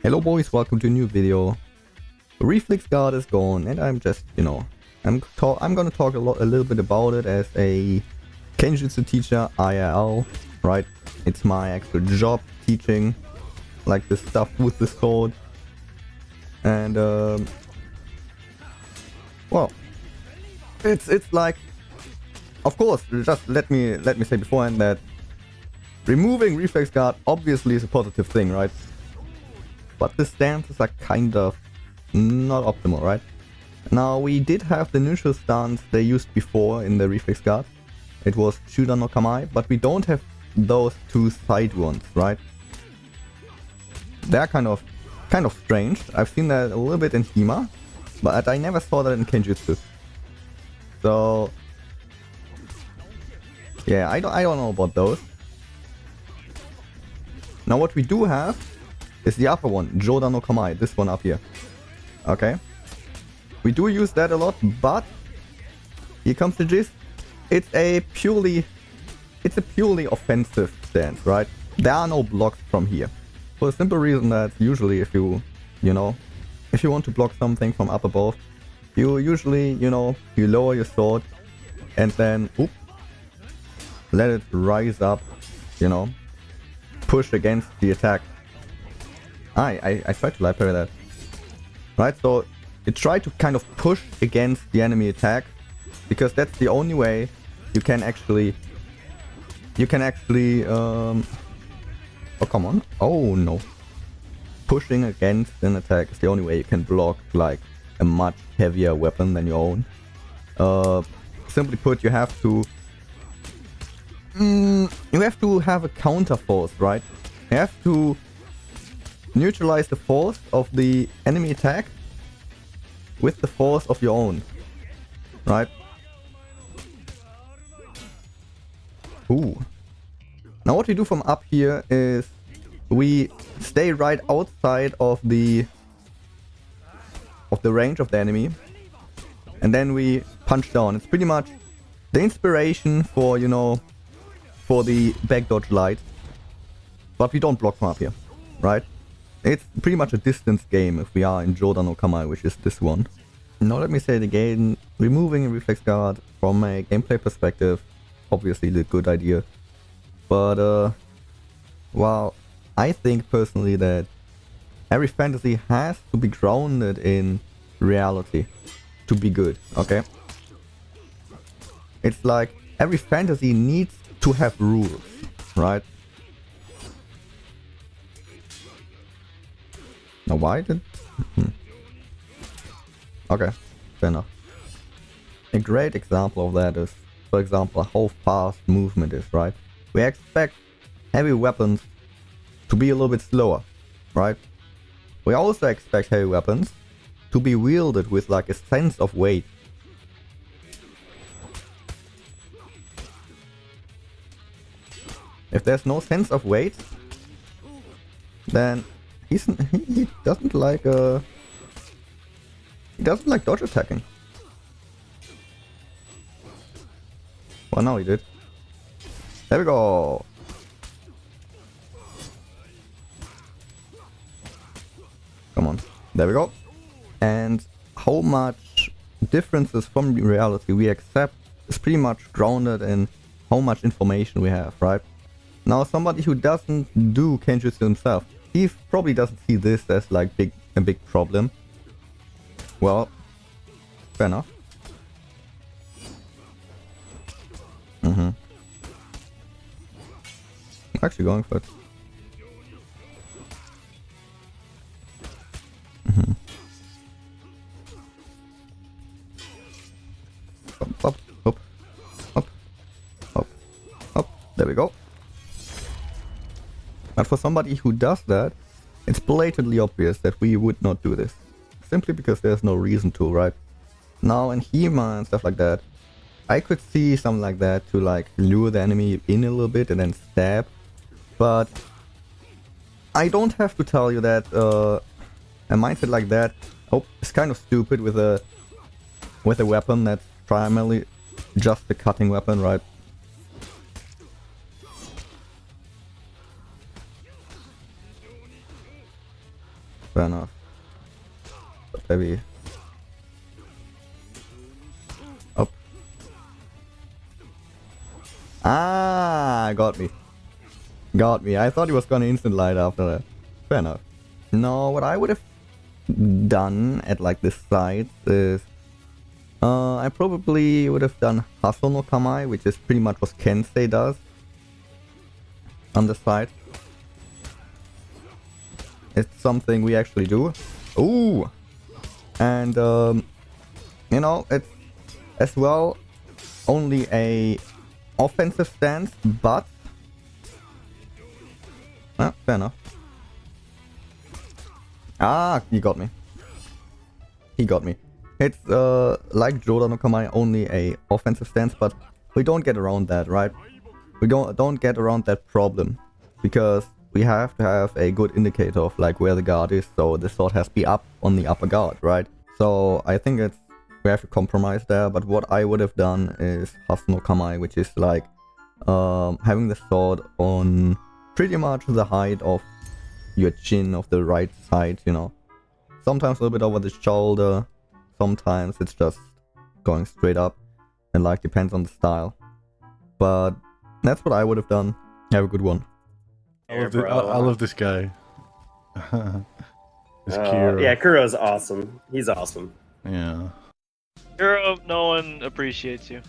Hello boys, welcome to a new video. Reflex guard is gone and I'm just, I'm gonna talk a little bit about it as a Kenjutsu teacher, IRL, right? It's my actual job teaching, like this stuff with the sword. And well, it's like, of course, just let me say beforehand that removing reflex guard obviously is a positive thing, right? But the stances are kind of not optimal, right? Now, we did have the neutral stance they used before in the reflex guard. It was Shudan no Kamai, but we don't have those two side ones, right? They're kind of strange. I've seen that a little bit in Hima, but I never saw that in Kenjutsu. So yeah, I don't know about those. Now what we do have is the upper one, Jodan no Kamai, this one up here. Okay. We do use that a lot, but here comes the gist. It's a purely offensive stance, right? There are no blocks from here. For the simple reason that usually if you want to block something from up above, you usually, you lower your sword and then let it rise up, push against the attack. I tried to light parry that. Right, so you try to kind of push against the enemy attack, because that's the only way you can actually oh come on, oh no, pushing against an attack is the only way you can block like a much heavier weapon than your own. Simply put, you have to have a counter force, right? You have to neutralize the force of the enemy attack with the force of your own, right? Ooh. Now what we do from up here is we stay right outside of the range of the enemy, and then we punch down. It's pretty much the inspiration for, for the back dodge light, but we don't block from up here, right? It's pretty much a distance game if we are in Jodan no Kamai, which is this one. Now let me say it again, removing a reflex guard from a gameplay perspective, obviously the good idea. But well, I think personally that every fantasy has to be grounded in reality to be good, okay? It's like every fantasy needs to have rules, right? Now why did... Okay, fair enough. A great example of that is, for example, how fast movement is, right? We expect heavy weapons to be a little bit slower, right? We also expect heavy weapons to be wielded with like a sense of weight. If there's no sense of weight, then he doesn't like dodge attacking. Well, now he did. There we go. Come on. There we go. And how much differences from reality we accept is pretty much grounded in how much information we have, right? Now, somebody who doesn't do Kenjutsu himself, he probably doesn't see this as like a big problem. Well, fair enough. I'm actually going for it. Up, up, up, up, up. There we go. But for somebody who does that, it's blatantly obvious that we would not do this. Simply because there's no reason to, right? Now in Hima and stuff like that, I could see something like that to like lure the enemy in a little bit and then stab. But I don't have to tell you that a mindset like that is kind of stupid with a weapon that's primarily just a cutting weapon, right? Fair enough. But maybe... Up. Ah, got me. Got me. I thought he was gonna instant light after that. Fair enough. No, what I would have done at like this side is... I probably would have done Hustle no Kamai, which is pretty much what Kensei does. On the side. It's something we actually do. Ooh! And, you know, it's as well only a offensive stance, but... fair enough. Ah, he got me. He got me. It's, like Joda no Kamai, only a offensive stance, but we don't get around that, right? We don't get around that problem. Because we have to have a good indicator of, like, where the guard is, so the sword has to be up on the upper guard, right? So, I think we have to compromise there, but what I would have done is Hustle no Kamai, which is, like, having the sword on pretty much the height of your chin of the right side, you know. Sometimes a little bit over the shoulder, sometimes it's just going straight up, and like depends on the style. But that's what I would have done. Have a good one. I love this guy. This Kuro. Yeah, Kuro's awesome. He's awesome. Yeah. Kuro, no one appreciates you.